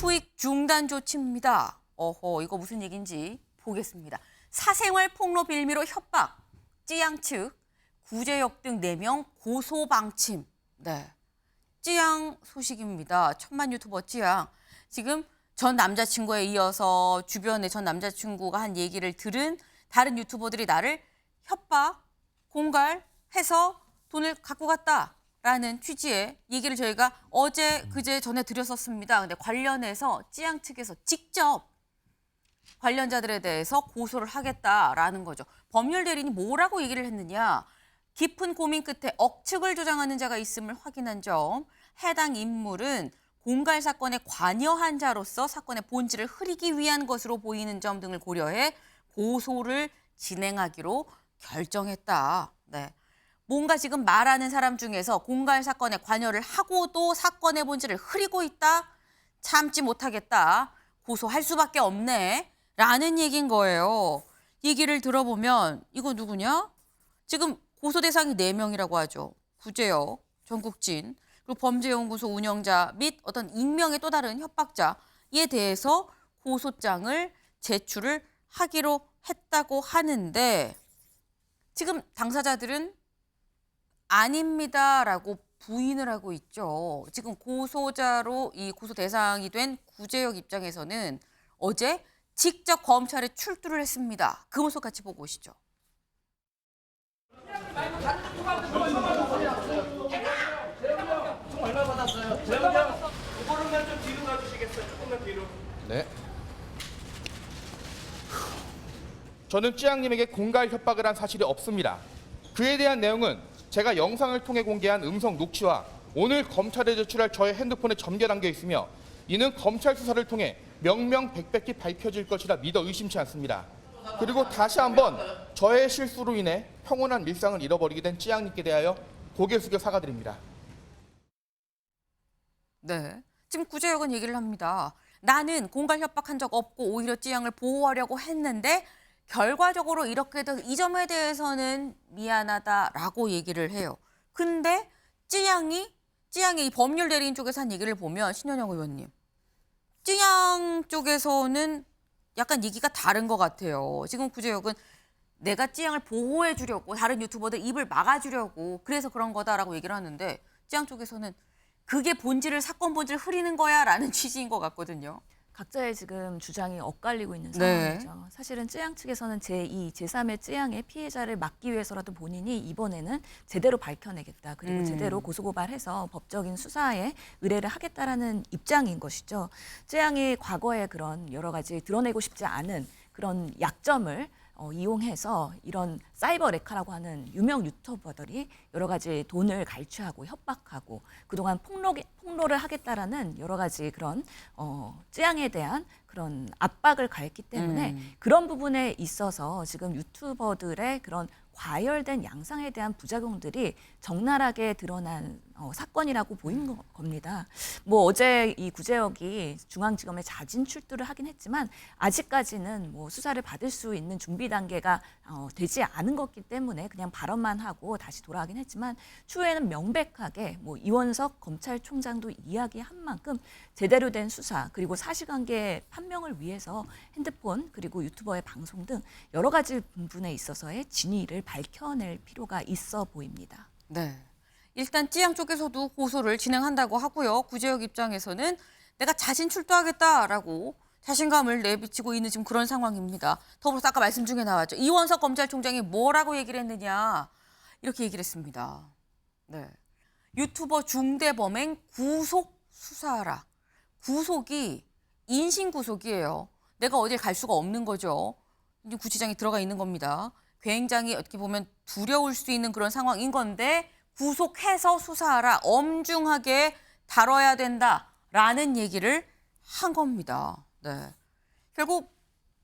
수익 중단 조치입니다. 어허, 이거 무슨 얘기인지 보겠습니다. 사생활 폭로 빌미로 협박, 찌양 측 구제역 등 4명 고소 방침. 네, 찌양 소식입니다. 천만 유튜버 찌양. 지금 전 남자친구에 이어서 주변에 전 남자친구가 한 얘기를 들은 다른 유튜버들이 나를 협박, 공갈해서 돈을 갖고 갔다라는 취지의 얘기를 저희가 어제, 그제 전해드렸었습니다. 근데 관련해서 찌양 측에서 직접 관련자들에 대해서 고소를 하겠다라는 거죠. 법률 대리인이 뭐라고 얘기를 했느냐. 깊은 고민 끝에 억측을 조장하는 자가 있음을 확인한 점. 해당 인물은 공갈 사건에 관여한 자로서 사건의 본질을 흐리기 위한 것으로 보이는 점 등을 고려해 고소를 진행하기로 결정했다. 네. 뭔가 지금 말하는 사람 중에서 공갈 사건에 관여를 하고도 사건의 본질을 흐리고 있다? 참지 못하겠다. 고소할 수밖에 없네. 라는 얘기인 거예요. 얘기를 들어보면 이거 누구냐? 지금 고소 대상이 4명이라고 하죠. 구제역, 전국진, 그리고 범죄연구소 운영자 및 어떤 익명의 또 다른 협박자에 대해서 고소장을 제출을 하기로 했다고 하는데 지금 당사자들은 아닙니다라고 부인을 하고 있죠. 지금 고소자로 이 고소 대상이 된 구제역 입장에서는 어제 직접 검찰에 출두를 했습니다. 그 모습 같이 보고 오시죠. 얼마 받았어요? 제가 그거를만 좀 뒤로 가주시겠어요? 조금만 뒤로. 네. 저는 찌양님에게 공갈 협박을 한 사실이 없습니다. 그에 대한 내용은 제가 영상을 통해 공개한 음성 녹취와 오늘 검찰에 제출할 저의 핸드폰에 점겨 담겨 있으며 이는 검찰 수사를 통해 명명백백히 밝혀질 것이라 믿어 의심치 않습니다. 그리고 다시 한번 저의 실수로 인해 평온한 일상을 잃어버리게 된 찌양님께 대하여 고개 숙여 사과드립니다. 네, 지금 구제역은 얘기를 합니다. 나는 공갈 협박한 적 없고 오히려 찌양을 보호하려고 했는데 결과적으로 이렇게 된 이 점에 대해서는 미안하다라고 얘기를 해요. 근데 찌양이 이 법률 대리인 쪽에서 한 얘기를 보면 신현영 의원님, 찌양 쪽에서는 약간 얘기가 다른 것 같아요. 지금 구제역은 내가 찌양을 보호해 주려고 다른 유튜버들 입을 막아주려고 그래서 그런 거다라고 얘기를 하는데 찌양 쪽에서는 그게 본질을 사건 본질을 흐리는 거야라는 취지인 것 같거든요. 각자의 지금 주장이 엇갈리고 있는 네. 상황이죠. 사실은 찌양 측에서는 제2, 제3의 찌양의 피해자를 막기 위해서라도 본인이 이번에는 제대로 밝혀내겠다. 그리고 제대로 고소고발해서 법적인 수사에 의뢰를 하겠다라는 입장인 것이죠. 찌양이 과거에 그런 여러 가지 드러내고 싶지 않은 그런 약점을 이용해서 이런 사이버 레카라고 하는 유명 유튜버들이 여러 가지 돈을 갈취하고 협박하고 그동안 폭로를 하겠다라는 여러 가지 그런 찌양에 대한 그런 압박을 가했기 때문에 그런 부분에 있어서 지금 유튜버들의 그런 과열된 양상에 대한 부작용들이 적나라하게 드러난 사건이라고 보이는 겁니다. 뭐 어제 이 구제역이 중앙지검에 자진 출두를 하긴 했지만 아직까지는 뭐 수사를 받을 수 있는 준비 단계가 되지 않은 것이기 때문에 그냥 발언만 하고 다시 돌아가긴 했지만 추후에는 명백하게 뭐 이원석 검찰총장도 이야기한 만큼 제대로 된 수사 그리고 사실관계 판명을 위해서 핸드폰 그리고 유튜버의 방송 등 여러 가지 부분에 있어서의 진위를 밝혀낼 필요가 있어 보입니다. 네. 일단 찌양 쪽에서도 고소를 진행한다고 하고요. 구제역 입장에서는 내가 자신 출두하겠다라고 자신감을 내비치고 있는 지금 그런 상황입니다. 더불어서 아까 말씀 중에 나왔죠. 이원석 검찰총장이 뭐라고 얘기를 했느냐. 이렇게 얘기를 했습니다. 네. 유튜버 중대범행 구속 수사하라. 구속이 인신구속이에요. 내가 어딜 갈 수가 없는 거죠. 구치장에 들어가 있는 겁니다. 굉장히 어떻게 보면 두려울 수 있는 그런 상황인 건데 구속해서 수사하라. 엄중하게 다뤄야 된다라는 얘기를 한 겁니다. 네. 결국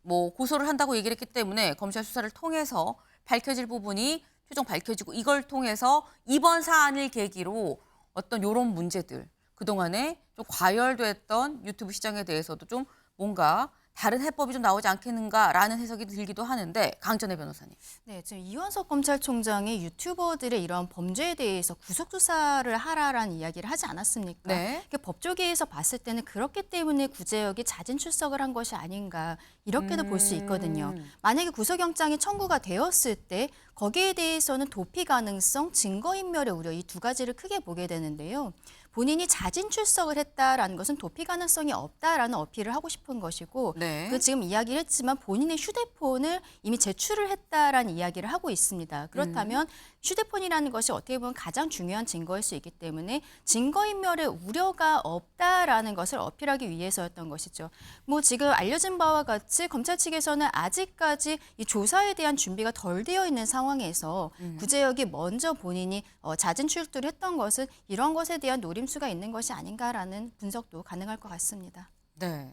뭐 고소를 한다고 얘기를 했기 때문에 검찰 수사를 통해서 밝혀질 부분이 최종 밝혀지고 이걸 통해서 이번 사안을 계기로 어떤 이런 문제들 그동안에 좀 과열됐던 유튜브 시장에 대해서도 좀 뭔가 다른 해법이 좀 나오지 않겠는가라는 해석이 들기도 하는데 강전혜 변호사님. 네, 지금 이원석 검찰총장이 유튜버들의 이런 범죄에 대해서 구속 수사를 하라라는 이야기를 하지 않았습니까? 네. 법조계에서 봤을 때는 그렇기 때문에 구제역이 자진 출석을 한 것이 아닌가 이렇게도 볼 수 있거든요. 만약에 구속영장이 청구가 되었을 때 거기에 대해서는 도피 가능성, 증거인멸의 우려 이 두 가지를 크게 보게 되는데요. 본인이 자진 출석을 했다라는 것은 도피 가능성이 없다라는 어필을 하고 싶은 것이고 네. 그 지금 이야기를 했지만 본인의 휴대폰을 이미 제출을 했다라는 이야기를 하고 있습니다. 그렇다면 휴대폰이라는 것이 어떻게 보면 가장 중요한 증거일 수 있기 때문에 증거인멸의 우려가 없다라는 것을 어필하기 위해서였던 것이죠. 뭐 지금 알려진 바와 같이 검찰 측에서는 아직까지 이 조사에 대한 준비가 덜 되어 있는 상황에서 구제역이 먼저 본인이 자진 출두를 했던 것은 이런 것에 대한 노림수가 있는 것이 아닌가라는 분석도 가능할 것 같습니다. 네.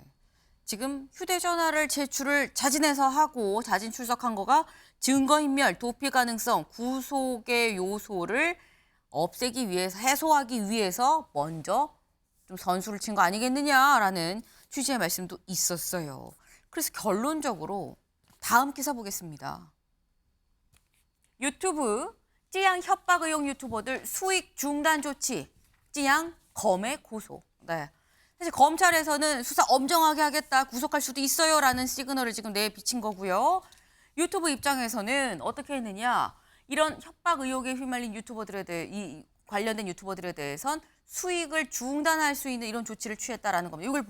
지금 휴대전화를 제출을 자진해서 하고 자진 출석한 거가 증거인멸, 도피 가능성, 구속의 요소를 없애기 위해서, 해소하기 위해서 먼저 좀 선수를 친 거 아니겠느냐라는 취지의 말씀도 있었어요. 그래서 결론적으로 다음 기사 보겠습니다. 유튜브 찌양 협박 의혹 유튜버들 수익 중단 조치, 찌양 검의 고소. 네. 사실 검찰에서는 수사 엄정하게 하겠다, 구속할 수도 있어요라는 시그널을 지금 내비친 거고요. 유튜브 입장에서는 어떻게 했느냐? 이런 협박 의혹에 휘말린 유튜버들에 대해 이 관련된 유튜버들에 대해선 수익을 중단할 수 있는 이런 조치를 취했다라는 겁니다. 이걸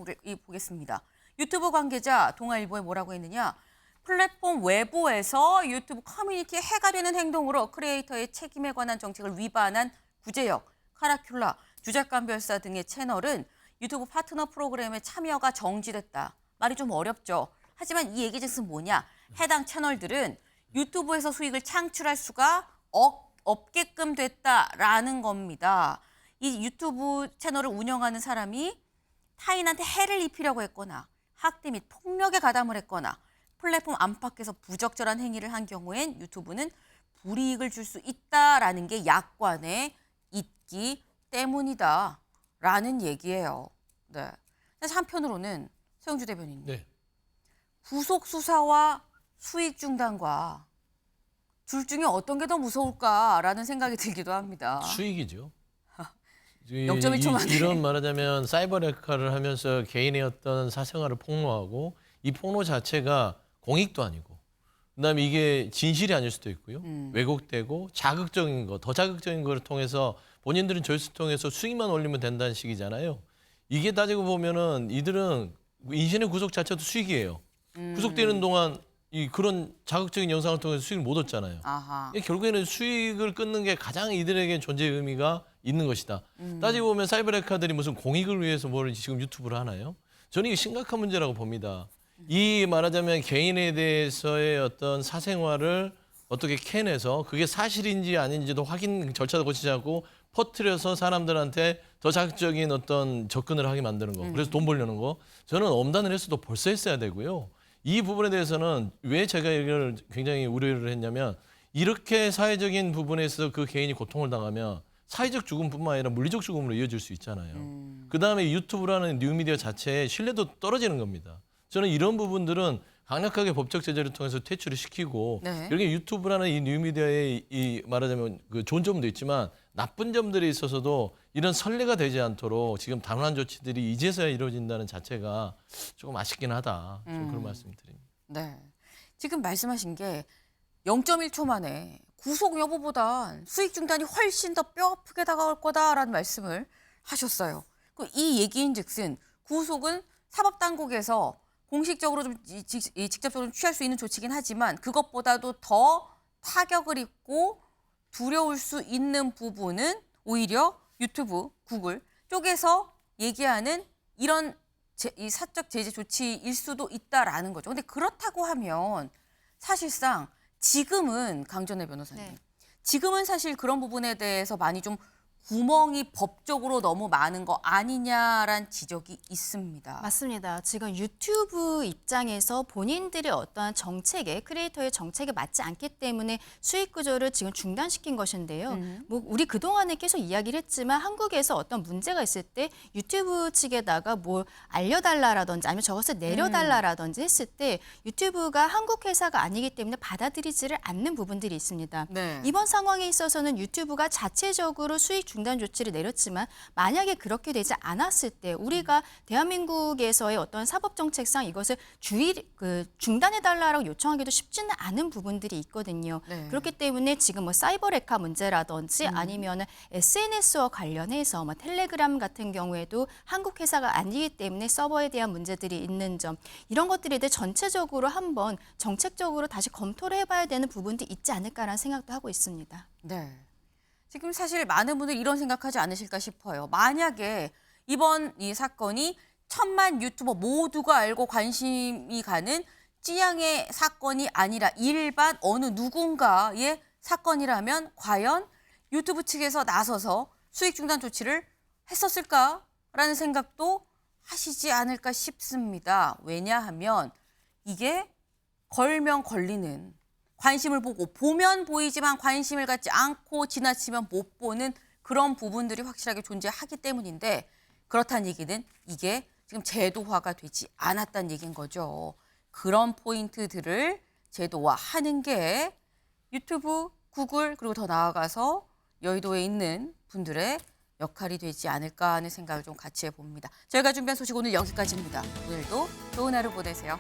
보겠습니다. 유튜브 관계자 동아일보에 뭐라고 했느냐? 플랫폼 외부에서 유튜브 커뮤니티에 해가 되는 행동으로 크리에이터의 책임에 관한 정책을 위반한 구제역, 카라큘라, 주작감별사 등의 채널은 유튜브 파트너 프로그램에 참여가 정지됐다. 말이 좀 어렵죠. 하지만 이 얘기 즉슨 뭐냐? 해당 채널들은 유튜브에서 수익을 창출할 수가 없게끔 됐다라는 겁니다. 이 유튜브 채널을 운영하는 사람이 타인한테 해를 입히려고 했거나 학대 및 폭력에 가담을 했거나 플랫폼 안팎에서 부적절한 행위를 한 경우엔 유튜브는 불이익을 줄 수 있다라는 게 약관에 있기 때문이다라는 얘기예요. 네. 그래서 한편으로는 서영주 대변인님, 네. 구속 수사와 수익 중단과 둘 중에 어떤 게 더 무서울까라는 생각이 들기도 합니다. 수익이죠. 0.1초 만에. 이런 말하자면 사이버 레카를 하면서 개인의 어떤 사생활을 폭로하고 이 폭로 자체가 공익도 아니고 그다음에 이게 진실이 아닐 수도 있고요. 왜곡되고 자극적인 거, 더 자극적인 거를 통해서 본인들은 조회수 통해서 수익만 올리면 된다는 식이잖아요. 이게 따지고 보면은 이들은 인신의 구속 자체도 수익이에요. 구속되는 동안 그런 자극적인 영상을 통해서 수익을 못 얻잖아요. 아하. 결국에는 수익을 끊는 게 가장 이들에게 존재의 의미가 있는 것이다. 따지고 보면 사이버 레카들이 무슨 공익을 위해서 뭘 지금 유튜브를 하나요? 저는 이게 심각한 문제라고 봅니다. 이 말하자면 개인에 대해서의 어떤 사생활을 어떻게 캐내서 그게 사실인지 아닌지도 확인 절차도 거치지 않고 퍼뜨려서 사람들한테 더 자극적인 어떤 접근을 하게 만드는 거. 그래서 돈 벌려는 거. 저는 엄단을 했어도 벌써 했어야 되고요. 이 부분에 대해서는 왜 제가 이걸 굉장히 우려를 했냐면 이렇게 사회적인 부분에서 그 개인이 고통을 당하면 사회적 죽음뿐만 아니라 물리적 죽음으로 이어질 수 있잖아요. 그다음에 유튜브라는 뉴미디어 자체의 신뢰도 떨어지는 겁니다. 저는 이런 부분들은 강력하게 법적 제재를 통해서 퇴출을 시키고 네. 이렇게 유튜브라는 이 뉴미디어의 이 말하자면 그 좋은 점도 있지만 나쁜 점들이 있어서도 이런 선례가 되지 않도록 지금 단호한 조치들이 이제서야 이루어진다는 자체가 조금 아쉽긴 하다. 좀 그런 말씀 드립니다. 네. 지금 말씀하신 게 0.1초 만에 구속 여부보단 수익 중단이 훨씬 더 뼈아프게 다가올 거다라는 말씀을 하셨어요. 이 얘기인즉슨 구속은 사법당국에서 공식적으로 좀 직접적으로 취할 수 있는 조치긴 하지만 그것보다도 더 타격을 입고 두려울 수 있는 부분은 오히려 유튜브, 구글 쪽에서 얘기하는 이런 이 사적 제재 조치일 수도 있다라는 거죠. 근데 그렇다고 하면 사실상 지금은 강전혜 변호사님, 네. 지금은 사실 그런 부분에 대해서 많이 좀 구멍이 법적으로 너무 많은 거 아니냐란 지적이 있습니다. 맞습니다. 지금 유튜브 입장에서 본인들의 어떠한 정책에 크리에이터의 정책에 맞지 않기 때문에 수익 구조를 지금 중단시킨 것인데요. 뭐 우리 그동안에 계속 이야기를 했지만 한국에서 어떤 문제가 있을 때 유튜브 측에다가 뭐 알려달라라든지 아니면 저것을 내려달라라든지 했을 때 유튜브가 한국 회사가 아니기 때문에 받아들이지를 않는 부분들이 있습니다. 네. 이번 상황에 있어서는 유튜브가 자체적으로 수익 중단 조치를 내렸지만 만약에 그렇게 되지 않았을 때 우리가 대한민국에서의 어떤 사법 정책상 이것을 중단해달라고 요청하기도 쉽지는 않은 부분들이 있거든요. 네. 그렇기 때문에 지금 뭐 사이버 레카 문제라든지 아니면 SNS와 관련해서 뭐 텔레그램 같은 경우에도 한국 회사가 아니기 때문에 서버에 대한 문제들이 있는 점 이런 것들에 대해 전체적으로 한번 정책적으로 다시 검토를 해봐야 되는 부분도 있지 않을까라는 생각도 하고 있습니다. 네. 지금 사실 많은 분들이 이런 생각하지 않으실까 싶어요. 만약에 이번 이 사건이 1000만 유튜버 모두가 알고 관심이 가는 찌양의 사건이 아니라 일반 어느 누군가의 사건이라면 과연 유튜브 측에서 나서서 수익 중단 조치를 했었을까라는 생각도 하시지 않을까 싶습니다. 왜냐하면 이게 걸면 걸리는 관심을 보고 보면 보이지만 관심을 갖지 않고 지나치면 못 보는 그런 부분들이 확실하게 존재하기 때문인데 그렇다는 얘기는 이게 지금 제도화가 되지 않았다는 얘기인 거죠. 그런 포인트들을 제도화하는 게 유튜브, 구글 그리고 더 나아가서 여의도에 있는 분들의 역할이 되지 않을까 하는 생각을 좀 같이 해봅니다. 저희가 준비한 소식 오늘 여기까지입니다. 오늘도 좋은 하루 보내세요.